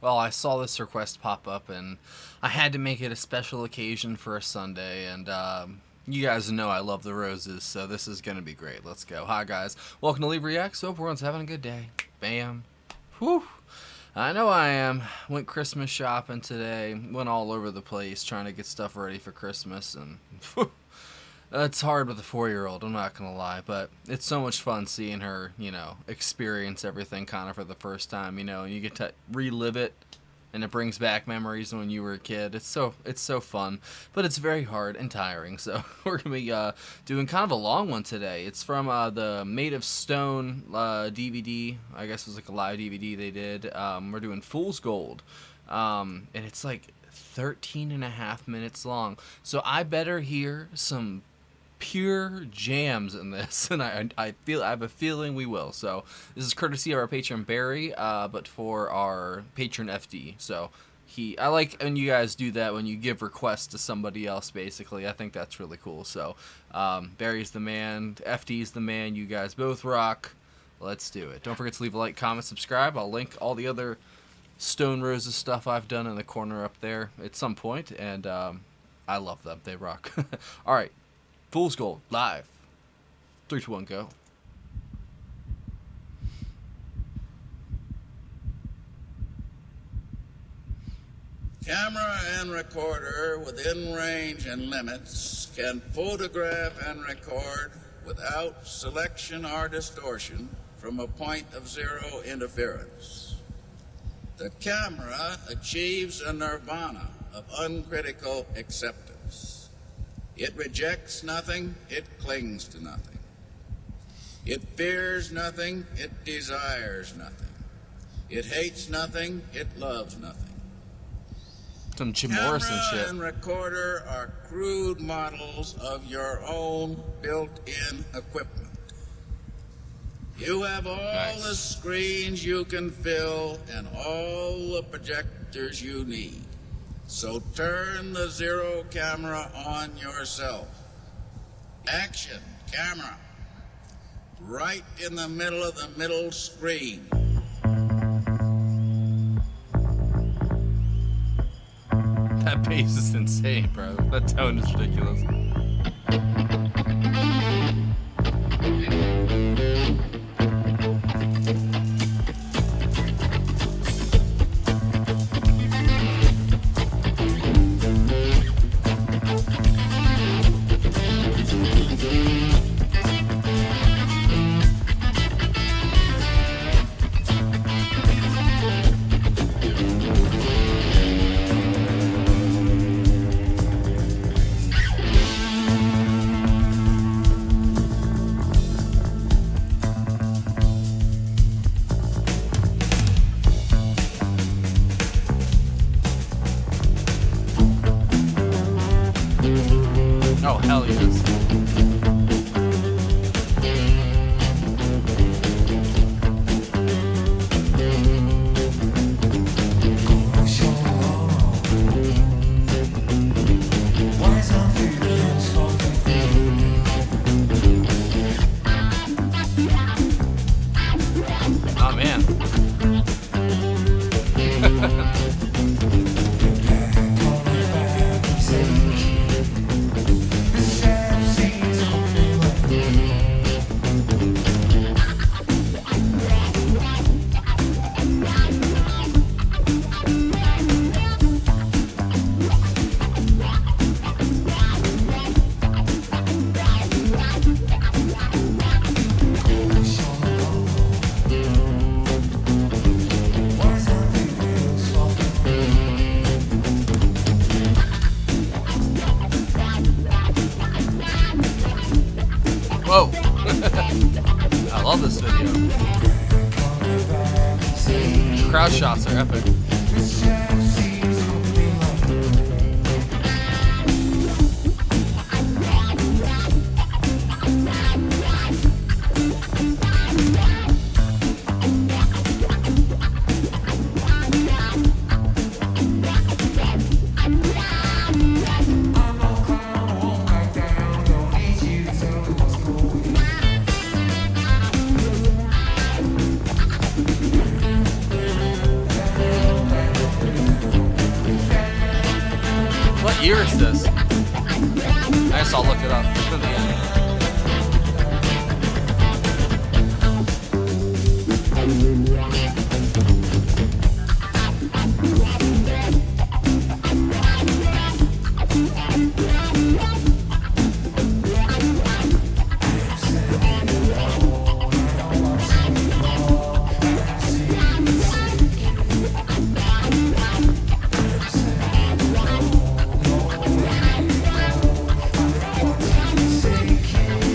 Well, I saw this request pop up, and I had to make it a special occasion for a Sunday, and you guys know I love the roses, so this is going to be great. Let's go. Hi, guys. Welcome to Leave Reacts. Hope everyone's having a good day. Bam. Whew. I know I am. Went Christmas shopping today. Went all over the place trying to get stuff ready for Christmas, and whew, it's hard with a 4-year-old, I'm not going to lie, but it's so much fun seeing her, experience everything kind of for the first time, and you get to relive it, and it brings back memories when you were a kid. It's so fun, but it's very hard and tiring, so we're going to be doing kind of a long one today. It's from the Made of Stone DVD. I guess it was like a live DVD they did. We're doing Fool's Gold, and it's like 13 and a half minutes long, so I better hear some pure jams in this, and I have a feeling we will. So this is courtesy of our patron Barry, but for our patron FD. So I like when you guys do that, when you give requests to somebody else. Basically, I think that's really cool. So Barry's the man, FD's the man. You guys both rock. Let's do it. Don't forget to leave a like, comment, subscribe. I'll link all the other Stone Roses stuff I've done in the corner up there at some point, and I love them. They rock. All right. Fool's Gold, live. 3, 2, 1, go. Camera and recorder within range and limits can photograph and record without selection or distortion from a point of zero interference. The camera achieves a nirvana of uncritical acceptance. It rejects nothing, it clings to nothing. It fears nothing, it desires nothing. It hates nothing, it loves nothing. Some Jim Morrison shit. Camera and recorder are crude models of your own built-in equipment. You have all the screens you can fill and all the projectors you need. So turn the zero camera on yourself. Action, camera. Right in the middle of the middle screen. That bass is insane, bro. That tone is ridiculous. Oh, hell yes. Oh, man. Whoa. I love this video. Crowd shots are epic. What year is this? I guess I'll look it up. It's in the end.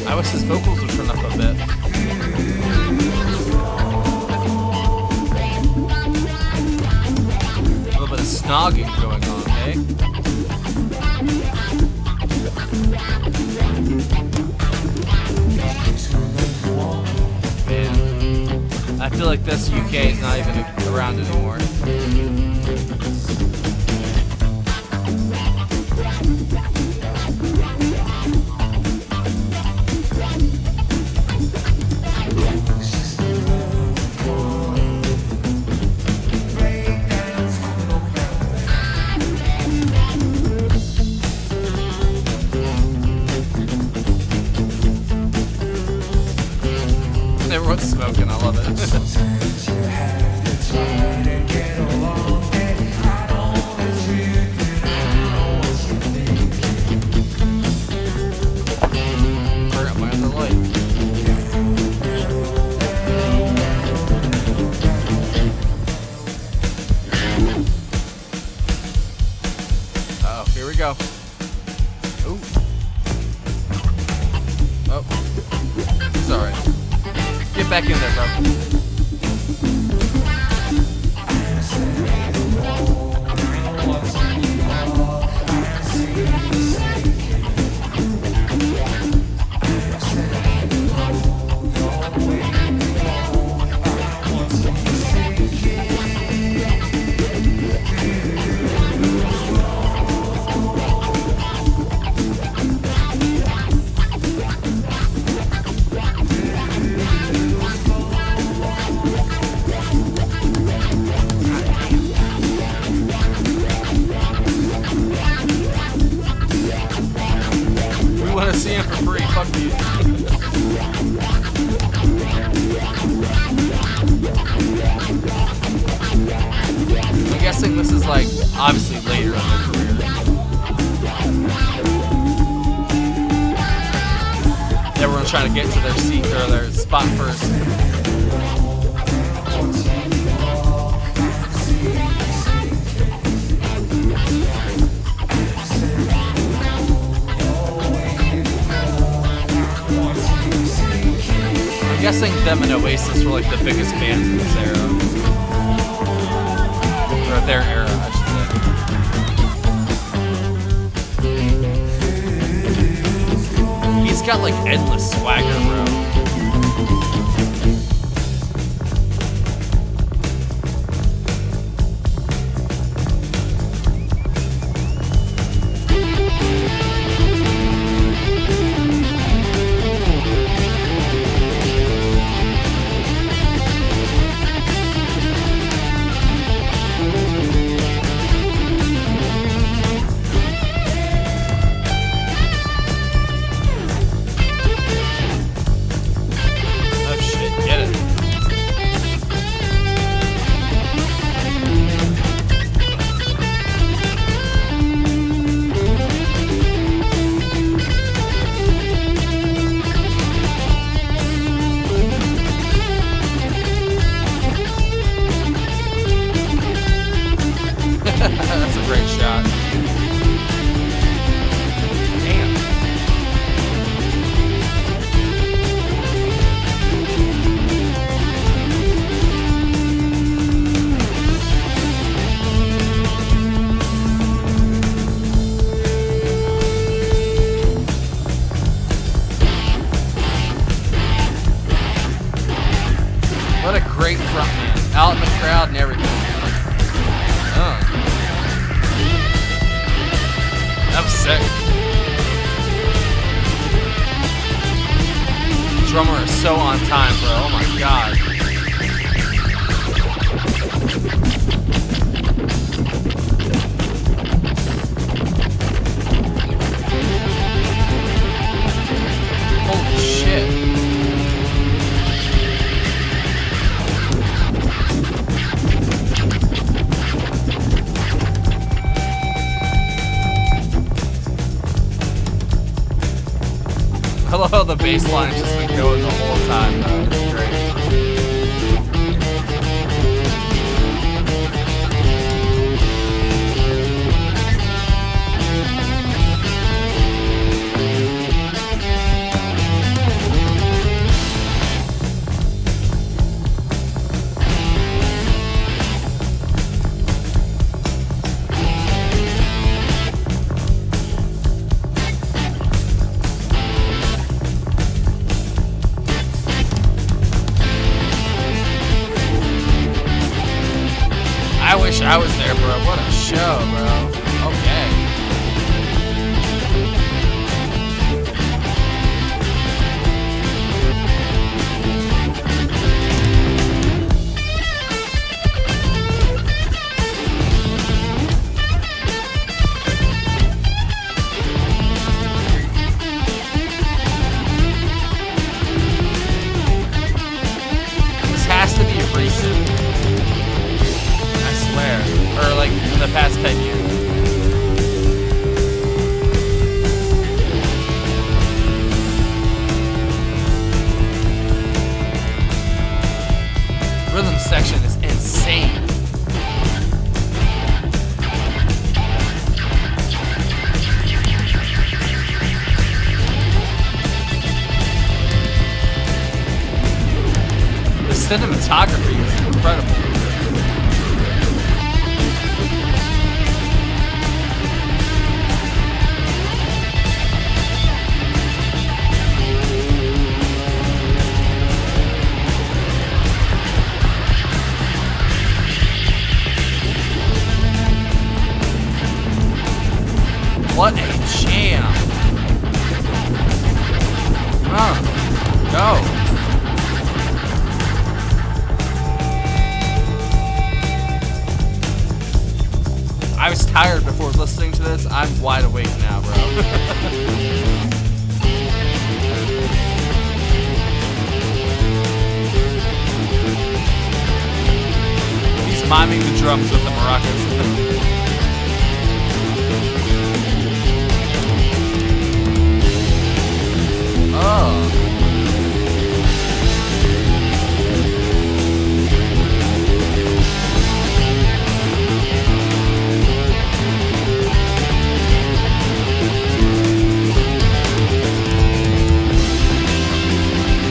I wish his vocals would turn up a bit. A little bit of snogging going on, eh? Man, I feel like this UK is not even around anymore. Everyone's smoking, I love it. Turn up my other light. Oh, here we go. Ooh. Oh. Sorry. Get back in there, bro. We want to see him for free. Fuck you. I'm guessing this is like obviously later in their career. Everyone's trying to get to their seat or their spot first. I'm guessing them and Oasis were like the biggest bands in this era. Or their era, I should say. He's got like endless swagger, bro. That's a great shot. Damn. What a great frontman. Out in the crowd and everything. Oh. That was sick. Drummer is so on time, bro. Oh my god. Oh, the bass line's just been going the whole time, though. It's great. I wish I was there, bro. What a show, bro. Okay. This has to be recent. Or like in the past 10 years. Rhythm section is insane. The cinematography is incredible. What a jam! Oh, go! I was tired before listening to this. I'm wide awake now, bro. He's miming the drums with the maracas. Oh.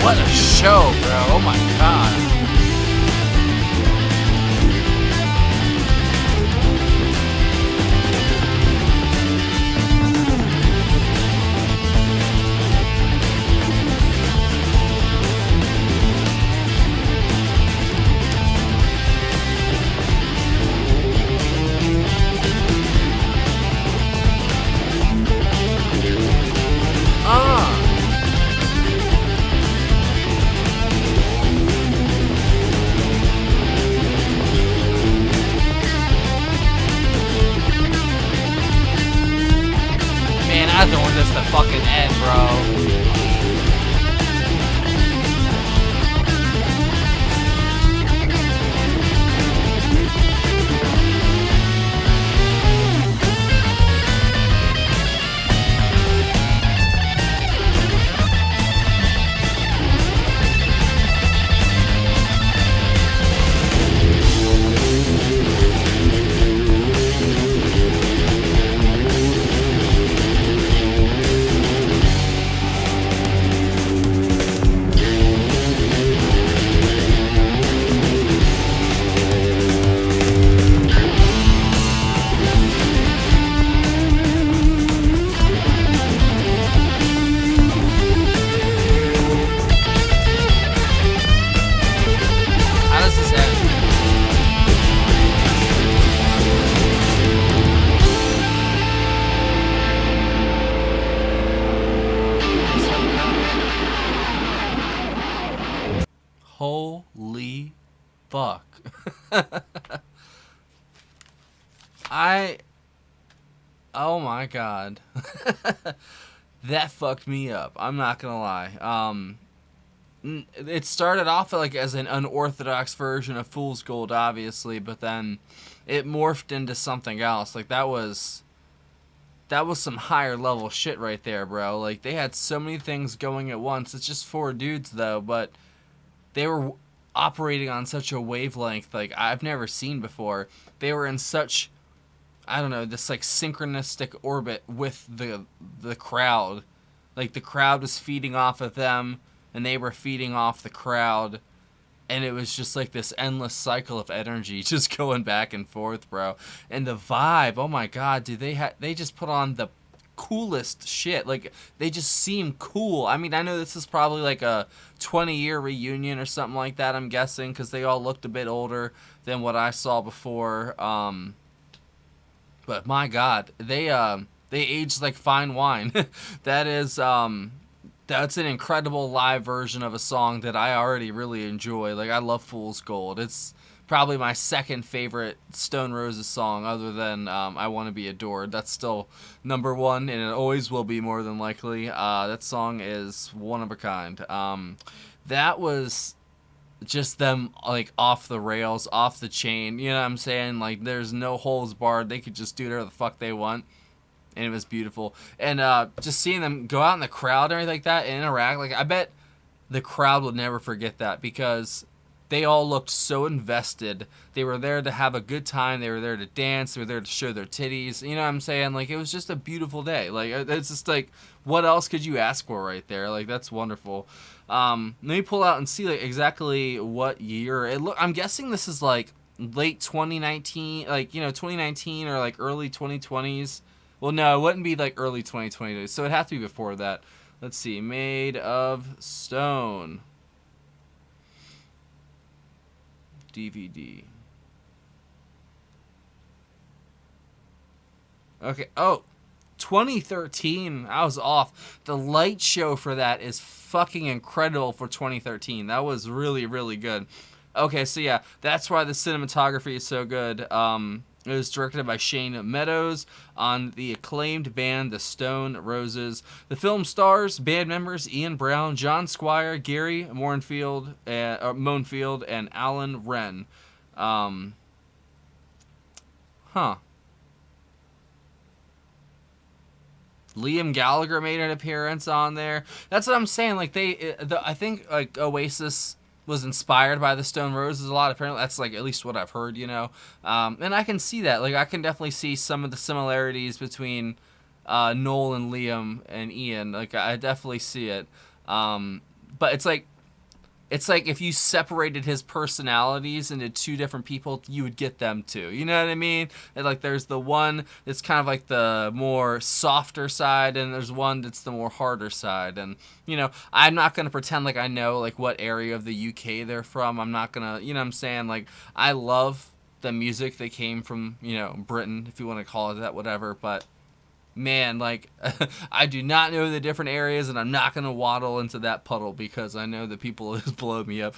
What a show, bro. Oh my god. I don't want this to fucking end, bro. Holy fuck. Oh my god. That fucked me up. I'm not gonna lie. It started off like as an unorthodox version of Fool's Gold, obviously, but then it morphed into something else. Like that was that was some higher level shit right there, bro. Like, they had so many things going at once. It's just four dudes, though, but they were operating on such a wavelength like I've never seen before. They were in such, I don't know, this like synchronistic orbit with the crowd. Like, the crowd was feeding off of them, and they were feeding off the crowd, and it was just like this endless cycle of energy just going back and forth, bro. And the vibe, oh my god, dude, they just put on the coolest shit. Like, they just seem cool. I mean, I know this is probably like a 20-year reunion or something like that, I'm guessing, because they all looked a bit older than what I saw before. But my god, they aged like fine wine. that is that's an incredible live version of a song that I already really enjoy. Like, I love Fool's Gold. It's probably my second favorite Stone Roses song, other than I Want to Be Adored. That's still number one, and it always will be, more than likely. That song is one of a kind. That was just them, like, off the rails, off the chain. You know what I'm saying? Like, there's no holes barred. They could just do whatever the fuck they want. And it was beautiful. And just seeing them go out in the crowd and everything like that and interact, like, I bet the crowd will never forget that, because they all looked so invested. They were there to have a good time. They were there to dance. They were there to show their titties. You know what I'm saying? Like, it was just a beautiful day. Like, it's just like, what else could you ask for right there? Like, that's wonderful. Let me pull out and see, like, exactly what year it look. I'm guessing this is like late 2019, like, 2019 or like early 2020s. Well, no, it wouldn't be like early 2020, so it'd have to be before that. Let's see. Made of Stone. DVD. Okay. Oh, 2013. I was off. The light show for that is fucking incredible for 2013. That was really, really good. Okay, so yeah, that's why the cinematography is so good. It was directed by Shane Meadows on the acclaimed band The Stone Roses. The film stars band members Ian Brown, John Squire, Gary Moonfield, and Alan Wren. Liam Gallagher made an appearance on there. That's what I'm saying. Like, I think like Oasis was inspired by the Stone Roses a lot. Apparently, that's like at least what I've heard. And I can see that. Like, I can definitely see some of the similarities between Noel and Liam and Ian. Like, I definitely see it. But it's like if you separated his personalities into two different people, you would get them too. You know what I mean? And like, there's the one that's kind of like the more softer side, and there's one that's the more harder side. And, I'm not going to pretend like I know like what area of the UK they're from. I'm not going to, you know what I'm saying? Like, I love the music that came from, Britain, if you want to call it that, whatever. But man, like, I do not know the different areas, and I'm not gonna waddle into that puddle, because I know that people just blow me up.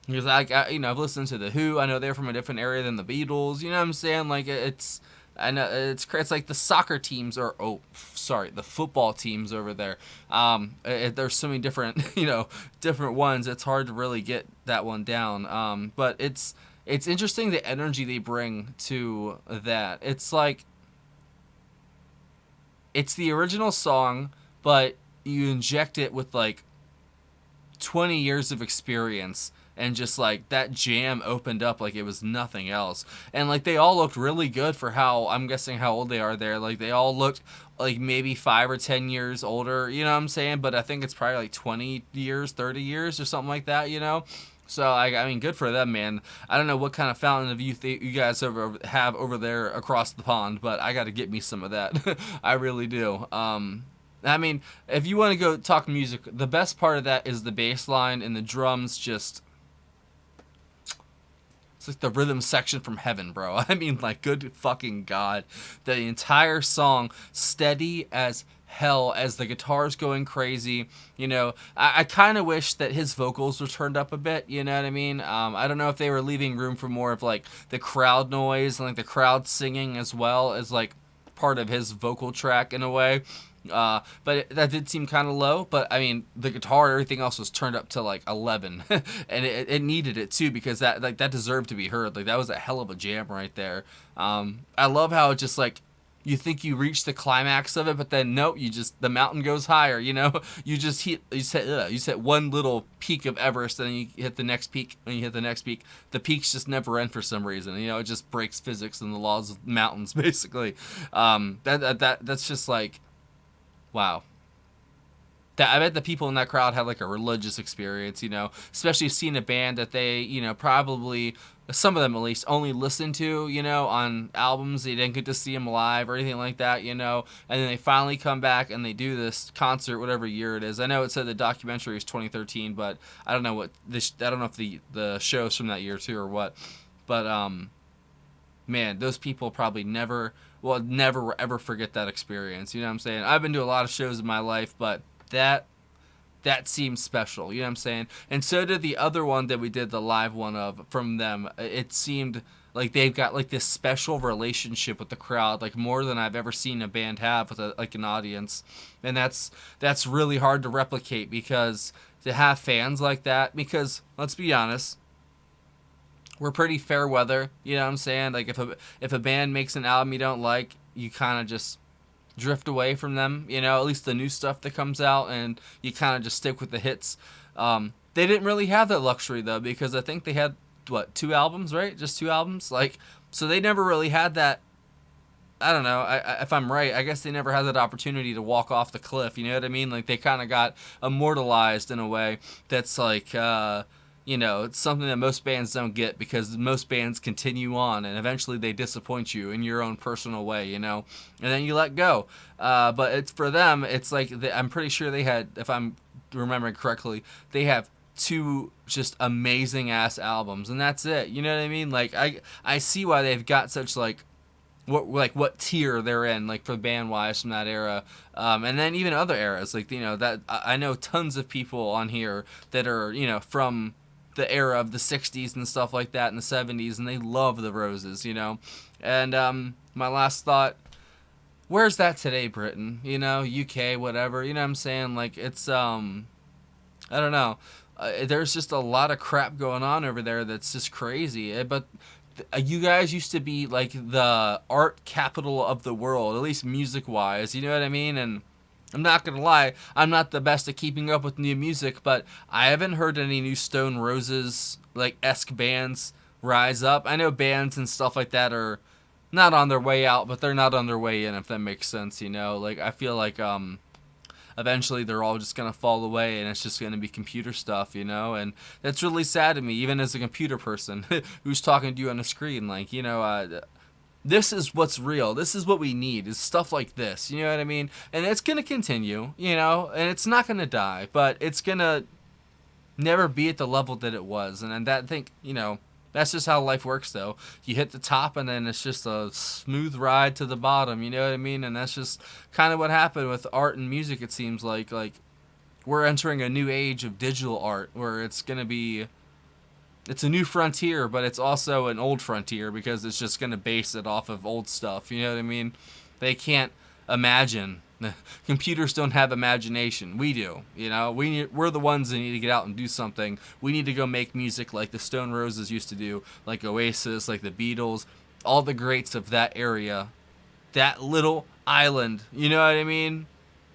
Because I've listened to the Who. I know they're from a different area than the Beatles. You know what I'm saying? Like, I know it's like the soccer teams, or the football teams over there. There's so many different different ones. It's hard to really get that one down. But it's interesting the energy they bring to that. It's like, it's the original song, but you inject it with like 20 years of experience, and just like that jam opened up like it was nothing else. And like, they all looked really good for I'm guessing how old they are there. Like, they all looked like maybe 5 or 10 years older, you know what I'm saying? But I think it's probably like 20 years, 30 years or something like that, So, I mean, good for them, man. I don't know what kind of fountain of youth you guys have over there across the pond, but I got to get me some of that. I really do. I mean, if you want to go talk music, the best part of that is the bass line, and the drums just... It's like the rhythm section from heaven, bro. I mean, like, good fucking God. The entire song, steady as hell, as the guitar's going crazy. I kind of wish that his vocals were turned up a bit, you know what I mean? I don't know if they were leaving room for more of like the crowd noise and like the crowd singing, as well as like part of his vocal track in a way. But that did seem kind of low. But I mean, the guitar and everything else was turned up to like 11, and it needed it too, because that deserved to be heard. Like, that was a hell of a jam right there. I love how it just like you think you reach the climax of it, but then nope, the mountain goes higher. You just hit one little peak of Everest, and then you hit the next peak. When you hit the next peak, the peaks just never end for some reason. It just breaks physics and the laws of mountains, basically. That's just like, wow. I bet the people in that crowd had like a religious experience, especially seeing a band that they, probably, some of them at least, only listened to, on albums. They didn't get to see them live or anything like that, and then they finally come back and they do this concert, whatever year it is. I know it said the documentary is 2013, but I don't know I don't know if the show's from that year too or what. But man, those people probably never ever forget that experience. You know what I'm saying? I've been to a lot of shows in my life, but that seems special, you know what I'm saying? And so did the other one that we did the live one of from them. It seemed like they've got like this special relationship with the crowd, like more than I've ever seen a band have with like an audience. And that's really hard to replicate, because to have fans like that, because let's be honest, we're pretty fair weather, you know what I'm saying? Like if a band makes an album you don't like, you kind of just drift away from them, at least the new stuff that comes out, and you kind of just stick with the hits. They didn't really have that luxury though, because I think they had 2 albums, right? Just 2 albums, so they never really had that. I don't know. If I'm right, I guess they never had that opportunity to walk off the cliff. You know what I mean? Like they kind of got immortalized in a way that's like, it's something that most bands don't get, because most bands continue on and eventually they disappoint you in your own personal way, and then you let go. But it's for them, it's like, I'm pretty sure they had, if I'm remembering correctly, they have 2 just amazing ass albums, and that's it. You know what I mean? Like I see why they've got such what tier they're in, like for band wise from that era, and then even other eras, like that I know tons of people on here that are from the era of the 60s and stuff like that, in the 70s, and they love the Roses, And my last thought, where's that today, Britain? UK, whatever, you know what I'm saying? Like, it's, I don't know. There's just a lot of crap going on over there that's just crazy. But you guys used to be, like, the art capital of the world, at least music-wise, you know what I mean? And I'm not going to lie, I'm not the best at keeping up with new music, but I haven't heard any new Stone Roses, esque bands rise up. I know bands and stuff like that are not on their way out, but they're not on their way in, if that makes sense, I feel like eventually they're all just going to fall away, and it's just going to be computer stuff, and that's really sad to me, even as a computer person who's talking to you on a screen, this is what's real. This is what we need, is stuff like this. You know what I mean? And it's going to continue, and it's not going to die, but it's going to never be at the level that it was. And that, I think, that's just how life works, though. You hit the top, and then it's just a smooth ride to the bottom. You know what I mean? And that's just kind of what happened with art and music, it seems like. Like, we're entering a new age of digital art, where it's going to be... It's a new frontier, but it's also an old frontier, because it's just going to base it off of old stuff. You know what I mean? They can't imagine. Computers don't have imagination. We do. We're the ones that need to get out and do something. We need to go make music like the Stone Roses used to do, like Oasis, like the Beatles, all the greats of that area, that little island. You know what I mean?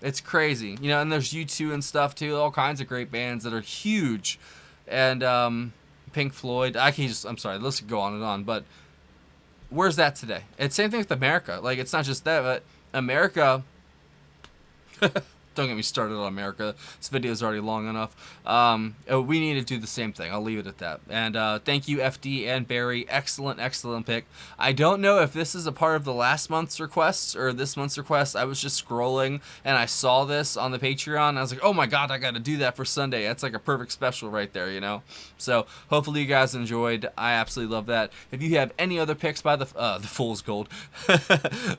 It's crazy. And there's U2 and stuff too. All kinds of great bands that are huge. And, Pink Floyd. I'm sorry, let's go on and on, but where's that today? It's same thing with America. Like, it's not just that, but America... Don't get me started on America. This video is already long enough. We need to do the same thing. I'll leave it at that. And thank you, FD and Barry. Excellent, excellent pick. I don't know if this is a part of the last month's requests or this month's request. I was just scrolling and I saw this on the Patreon. I was like, oh my god, I got to do that for Sunday. That's like a perfect special right there, So hopefully you guys enjoyed. I absolutely love that. If you have any other picks by the Fool's Gold,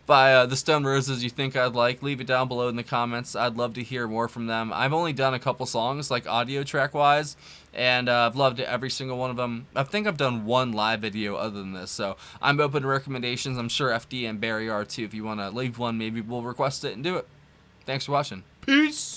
by the Stone Roses you think I'd like, leave it down below in the comments. I'd love to hear more from them. I've only done a couple songs, like audio track wise, and I've loved every single one of them. I think I've done one live video other than this, so I'm open to recommendations. I'm sure FD and Barry are too. If you want to leave one, maybe we'll request it and do it. Thanks for watching. Peace.